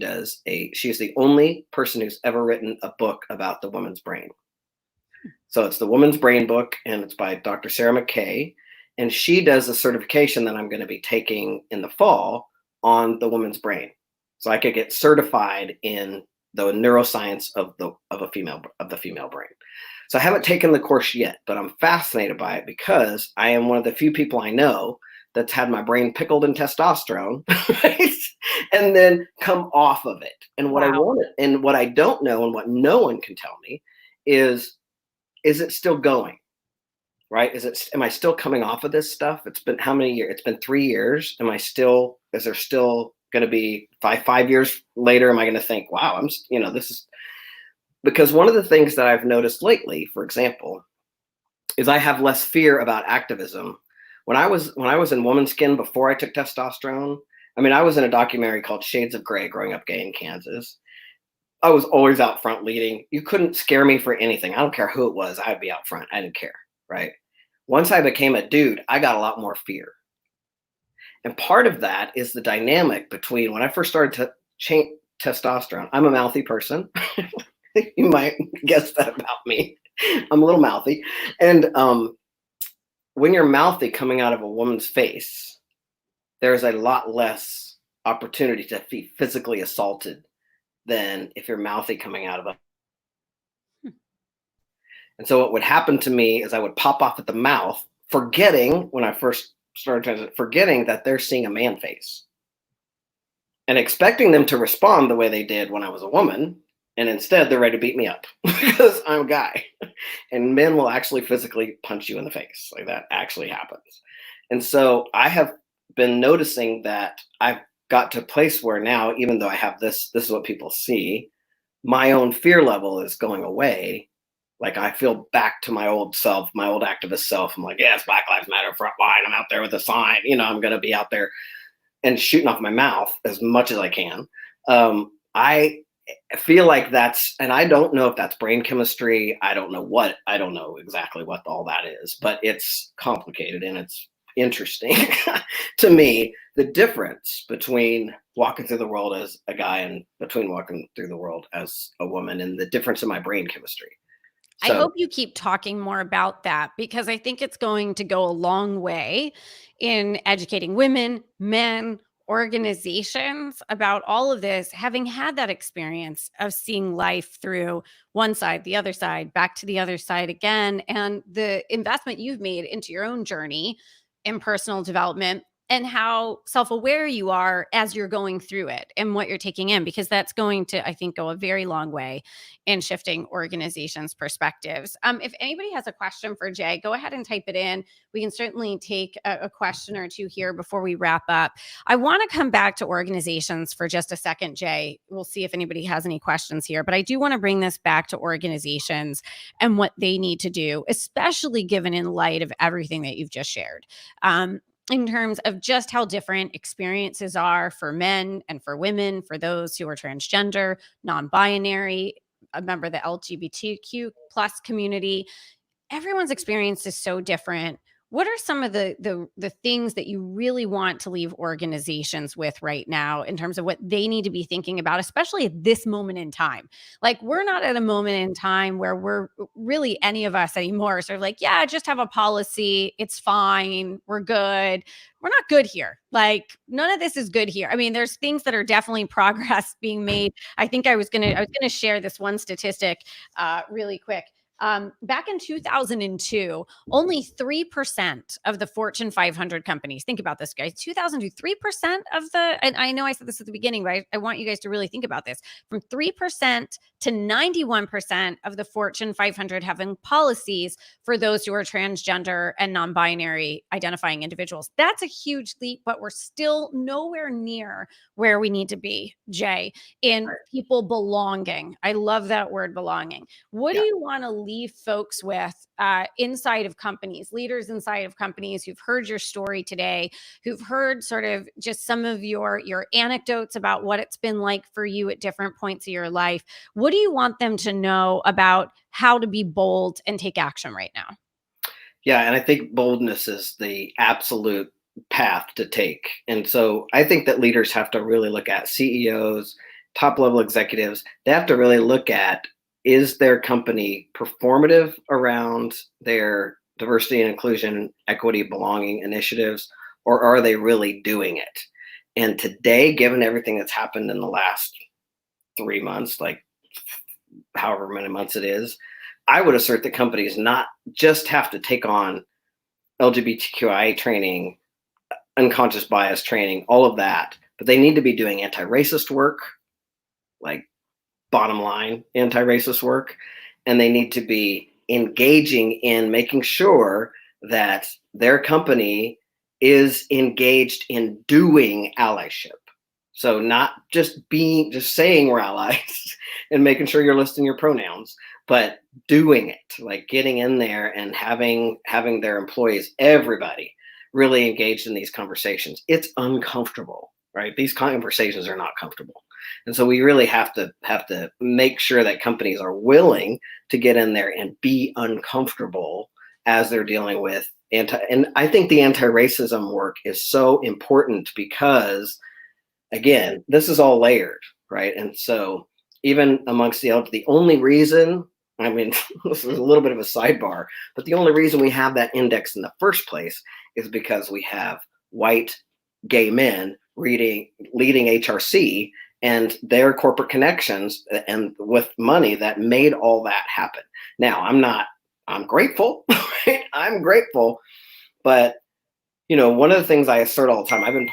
the only person who's ever written a book about the woman's brain. So it's the Woman's Brain book, and it's by Dr. Sarah McKay, and she does a certification that I'm going to be taking in the fall on the woman's brain. So I could get certified in the neuroscience of the female brain. So I haven't taken the course yet, but I'm fascinated by it because I am one of the few people I know that's had my brain pickled in testosterone, right? And then come off of it. And what I want, and what I don't know, and what no one can tell me is it still going, right? Am I still coming off of this stuff? It's been how many years? It's been 3 years. Is there still going to be 5 years later? Am I going to think, wow, this is, because one of the things that I've noticed lately, for example, is I have less fear about activism. When I was in woman skin before I took testosterone, I was in a documentary called Shades of Grey, growing up gay in Kansas. I was always out front leading. You couldn't scare me for anything. I don't care who it was. I'd be out front. I didn't care, right? Once I became a dude, I got a lot more fear. And part of that is the dynamic between when I first started to change testosterone. I'm a mouthy person. You might guess that about me. I'm a little mouthy. And when you're mouthy coming out of a woman's face, there's a lot less opportunity to be physically assaulted than if you're mouthy coming out of a. And so what would happen to me is I would pop off at the mouth, forgetting when I first started, forgetting that they're seeing a man face and expecting them to respond the way they did when I was a woman. And instead they're ready to beat me up because I'm a guy, and men will actually physically punch you in the face. Like, that actually happens. And so I have been noticing that I've got to a place where now, even though I have this is what people see, my own fear level is going away. Like, I feel back to my old self, my old activist self. I'm like, yes, Black Lives Matter, front line. I'm out there with a sign. I'm going to be out there and shooting off my mouth as much as I can. I feel like that's, and I don't know if that's brain chemistry. I don't know exactly what all that is, but it's complicated and it's interesting to me, the difference between walking through the world as a guy and between walking through the world as a woman, and the difference in my brain chemistry. I hope you keep talking more about that, because I think it's going to go a long way in educating women, men, organizations about all of this, having had that experience of seeing life through one side, the other side, back to the other side again, and the investment you've made into your own journey in personal development, and how self-aware you are as you're going through it and what you're taking in, because that's going to, I think, go a very long way in shifting organizations' perspectives. If anybody has a question for Jay, go ahead and type it in. We can certainly take a question or two here before we wrap up. I want to come back to organizations for just a second, Jay. We'll see if anybody has any questions here, but I do want to bring this back to organizations and what they need to do, especially given in light of everything that you've just shared. In terms of just how different experiences are for men and for women, for those who are transgender, non-binary, a member of the LGBTQ plus community. Everyone's experience is so different. what are some of the things that you really want to leave organizations with right now in terms of what they need to be thinking about, especially at this moment in time? Like, we're not at a moment in time where we're really any of us anymore sort of like, yeah, just have a policy. It's fine. We're good. We're not good here. Like, none of this is good here. I mean, there's things that are definitely progress being made. I was gonna share this one statistic really quick. Back in 2002, only 3% of the Fortune 500 companies, think about this, guys, 2002, 3% of and I know I said this at the beginning, but I want you guys to really think about this. From 3% to 91% of the Fortune 500 having policies for those who are transgender and non-binary identifying individuals. That's a huge leap, but we're still nowhere near where we need to be, Jay, in people belonging. I love that word, belonging. What do you want to leave folks with inside of companies, leaders inside of companies who've heard your story today, who've heard sort of just some of your anecdotes about what it's been like for you at different points of your life? What do you want them to know about how to be bold and take action right now? Yeah, and I think boldness is the absolute path to take. And so I think that leaders have to really look at CEOs, top level executives. They have to really look at, is their company performative around their diversity and inclusion, equity, belonging initiatives, or are they really doing it? And today, given everything that's happened in the last 3 months, like however many months it is, I would assert that companies not just have to take on LGBTQIA training, unconscious bias training, all of that, but they need to be doing anti-racist work, like bottom line anti-racist work, and they need to be engaging in making sure that their company is engaged in doing allyship. So not just saying we're allies and making sure you're listing your pronouns, but doing it, like getting in there and having their employees, everybody, really engaged in these conversations. It's uncomfortable, right? These conversations are not comfortable. And so we really have to make sure that companies are willing to get in there and be uncomfortable as they're dealing with and I think the anti-racism work is so important because, again, this is all layered, right? And so even amongst the only reason, I mean, this is a little bit of a sidebar, but the only reason we have that index in the first place is because we have white gay men leading HRC and their corporate connections and with money that made all that happen. Now, I'm grateful, right? I'm grateful, but one of the things I assert all the time,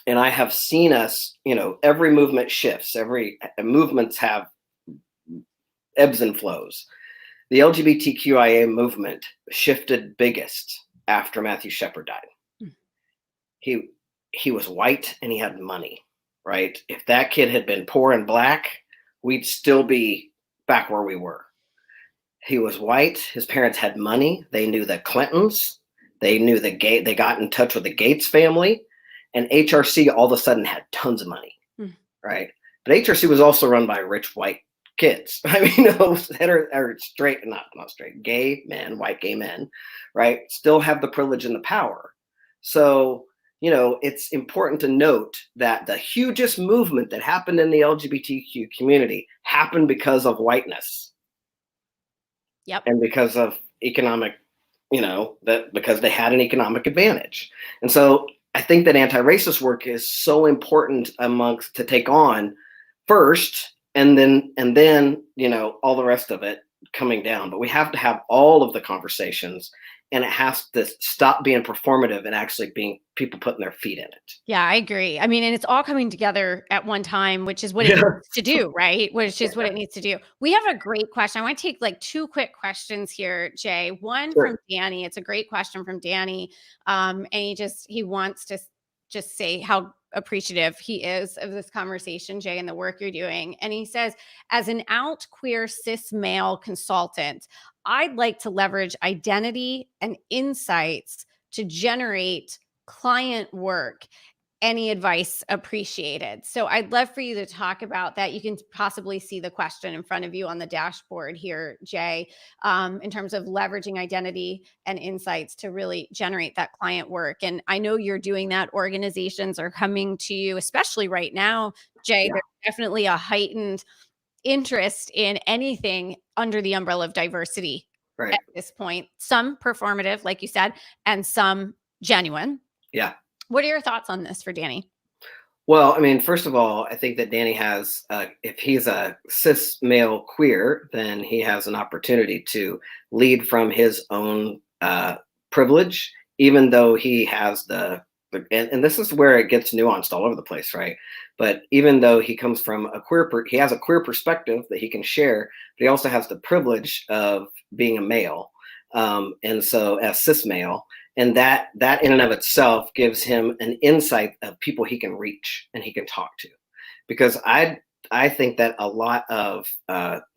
and I have seen us, every movement shifts, movements have ebbs and flows. The LGBTQIA movement shifted biggest after Matthew Shepard died. He was white and he had money, right? If that kid had been poor and black, we'd still be back where we were. He was white. His parents had money. They knew the Clintons. They knew they got in touch with the Gates family. And HRC all of a sudden had tons of money, right? But HRC was also run by rich white kids. I mean, straight, not straight, gay men, white gay men, right? Still have the privilege and the power. So, it's important to note that the hugest movement that happened in the LGBTQ community happened because of whiteness. Yep. And because of economic, because they had an economic advantage. And so I think that anti-racist work is so important to take on first, and then, all the rest of it coming down. But we have to have all of the conversations, and it has to stop being performative and actually being people putting their feet in it. Yeah, I agree. I mean, and it's all coming together at one time, which is what it needs to do, right? Which is what it needs to do. We have a great question. I want to take like 2 quick questions here, Jay. One from Danny. It's a great question from Danny. And he wants to just say how appreciative he is of this conversation, Jay, and the work you're doing. And he says, as an out queer cis male consultant, I'd like to leverage identity and insights to generate client work. any advice appreciated. So I'd love for you to talk about that. You can possibly see the question in front of you on the dashboard here, Jay, in terms of leveraging identity and insights to really generate that client work. And I know you're doing that. Organizations are coming to you, especially right now, Jay. Yeah. There's definitely a heightened interest in anything under the umbrella of diversity Right. at this point. Some performative, like you said, and some genuine. Yeah. What are your thoughts on this for Danny? Well, I mean, first of all, I think that Danny has, if he's a cis male queer, then he has an opportunity to lead from his own privilege, even though he has and this is where it gets nuanced all over the place, right? But even though he comes from he has a queer perspective that he can share, but he also has the privilege of being a male. And so as cis male, and that in and of itself gives him an insight of people he can reach and he can talk to, because I think that a lot of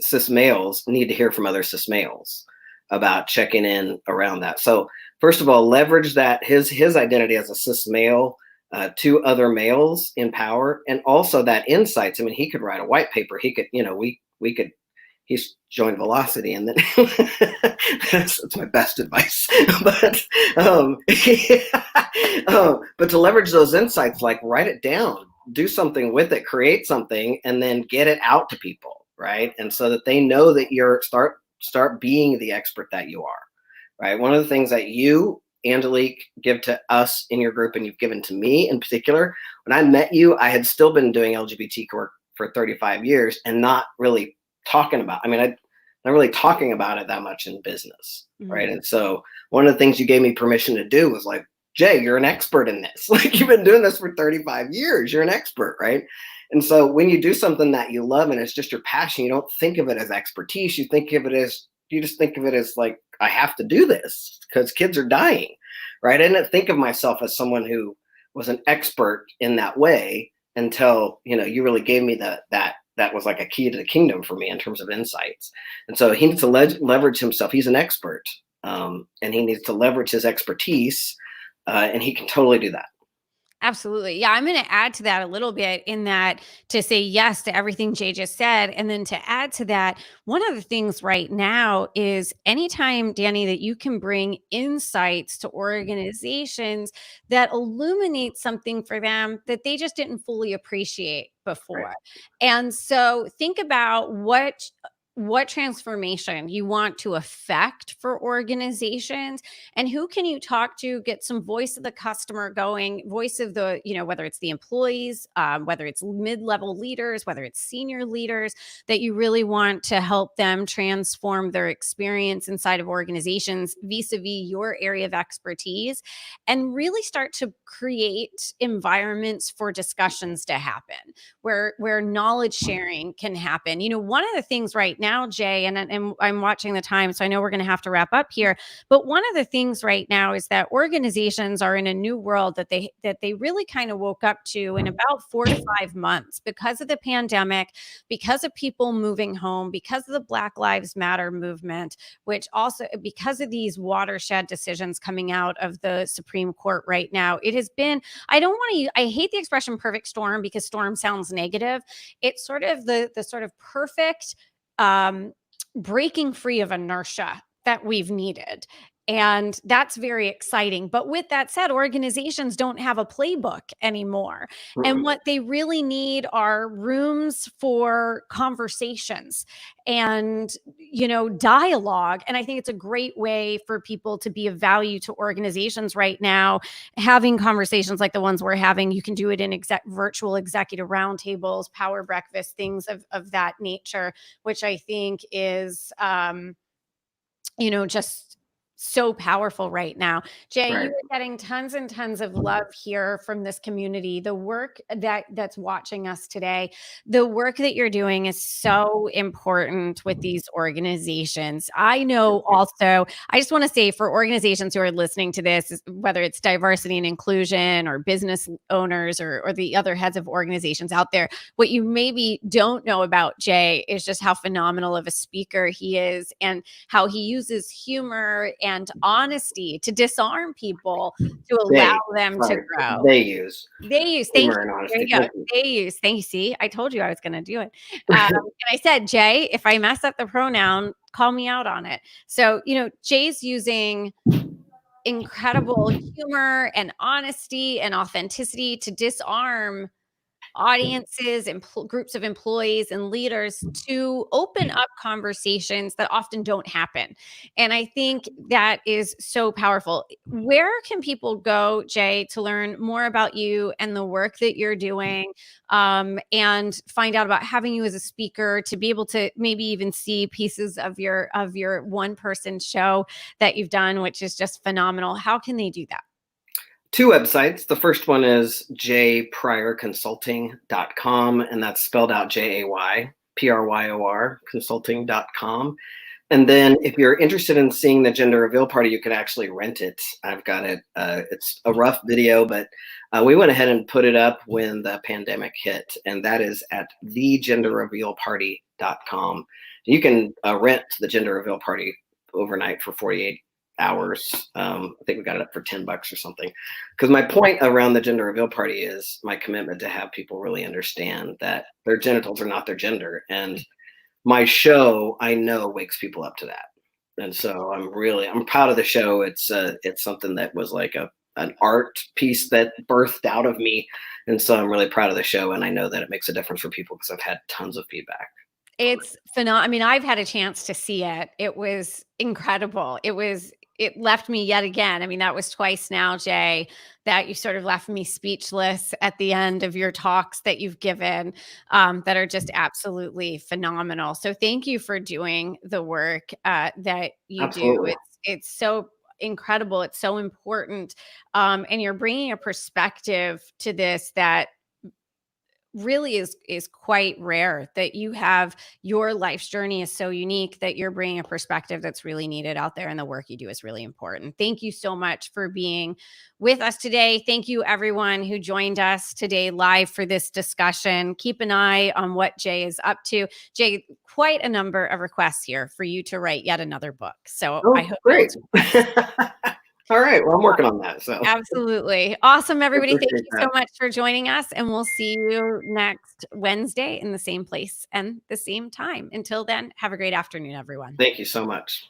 cis males need to hear from other cis males about checking in around that. So first of all, leverage that his identity as a cis male to other males in power, and also that insights. I mean, he could write a white paper. He could, we could. He's joined Velocity, and then that's my best advice. But but to leverage those insights, like write it down, do something with it, create something, and then get it out to people, right? And so that they know that you're start being the expert that you are, right? One of the things that you, Angelique, give to us in your group, and you've given to me in particular, when I met you, I had still been doing LGBTQ work for 35 years and not really talking about, not really talking about it that much in business, right? And so one of the things you gave me permission to do was like, Jay, you're an expert in this. Like, you've been doing this for 35 years. You're an expert, right? And so when you do something that you love and it's just your passion, you don't think of it as expertise. You just think of it as like, I have to do this because kids are dying, right? I didn't think of myself as someone who was an expert in that way until, you really gave me that was like a key to the kingdom for me in terms of insights. And so he needs to leverage himself. He's an expert, and he needs to leverage his expertise, and he can totally do that. Absolutely. Yeah, I'm going to add to that a little bit in that to say yes to everything Jay just said. And then to add to that, one of the things right now is anytime, Danny, that you can bring insights to organizations that illuminate something for them that they just didn't fully appreciate before. Right. And so think about what transformation you want to affect for organizations, and who can you talk to, get some voice of the customer going, voice of the, whether it's the employees, whether it's mid-level leaders, whether it's senior leaders, that you really want to help them transform their experience inside of organizations vis-a-vis your area of expertise, and really start to create environments for discussions to happen where knowledge sharing can happen. One of the things right now, Jay, and I'm watching the time, so I know we're going to have to wrap up here. But one of the things right now is that organizations are in a new world that they really kind of woke up to in about 4 to 5 months because of the pandemic, because of people moving home, because of the Black Lives Matter movement, which also because of these watershed decisions coming out of the Supreme Court right now. It has been, I hate the expression perfect storm because storm sounds negative. It's sort of the sort of perfect breaking free of inertia that we've needed. And that's very exciting. But with that said, organizations don't have a playbook anymore. And what they really need are rooms for conversations and, dialogue. And I think it's a great way for people to be of value to organizations right now. Having conversations like the ones we're having, you can do it in virtual executive roundtables, power breakfast, things of that nature, which I think is, just so powerful right now. Jay, Right. you are getting tons and tons of love here from this community. The work that's watching us today, the work that you're doing is so important with these organizations. I know also, I just want to say for organizations who are listening to this, whether it's diversity and inclusion or business owners or the other heads of organizations out there, what you maybe don't know about Jay is just how phenomenal of a speaker he is and how he uses humor and honesty to disarm people, to allow them to grow. They use. Thank you. There you go. Thank you. See, I told you I was going to do it. And I said, Jay, if I mess up the pronoun, call me out on it. So, Jay's using incredible humor and honesty and authenticity to disarm audiences and groups of employees and leaders to open up conversations that often don't happen. And I think that is so powerful. Where can people go, Jay, to learn more about you and the work that you're doing, and find out about having you as a speaker, to be able to maybe even see pieces of your one-person show that you've done, which is just phenomenal? How can they do that? 2 websites. The first one is jaypryorconsulting.com, and that's spelled out JAYPRYOR consulting.com. And then if you're interested in seeing the gender reveal party, you can actually rent it. I've got it. It's a rough video, but we went ahead and put it up when the pandemic hit, and that is at thegenderrevealparty.com. You can rent the gender reveal party overnight for 48 hours. I think we got it up for $10 or something. Because my point around the gender reveal party is my commitment to have people really understand that their genitals are not their gender. And my show, I know, wakes people up to that. And so I'm proud of the show. It's something that was like an art piece that birthed out of me. And so I'm really proud of the show. And I know that it makes a difference for people because I've had tons of feedback. It's phenomenal. I mean, I've had a chance to see it. It was incredible. It left me yet again. I mean, that was twice now, Jay, that you sort of left me speechless at the end of your talks that you've given, that are just absolutely phenomenal. So thank you for doing the work that you Absolutely. do. It's so incredible. It's so important. And you're bringing a perspective to this that really is quite rare. That you have, your life's journey is so unique that you're bringing a perspective that's really needed out there, and the work you do is really important. Thank you so much for being with us today. Thank you everyone who joined us today live for this discussion. Keep an eye on what Jay is up to. Jay, quite a number of requests here for you to write yet another book. So I hope great. All right. Well, I'm working on that. So absolutely. Awesome, everybody. Thank you so much for joining us. And we'll see you next Wednesday in the same place and the same time. Until then, have a great afternoon, everyone. Thank you so much.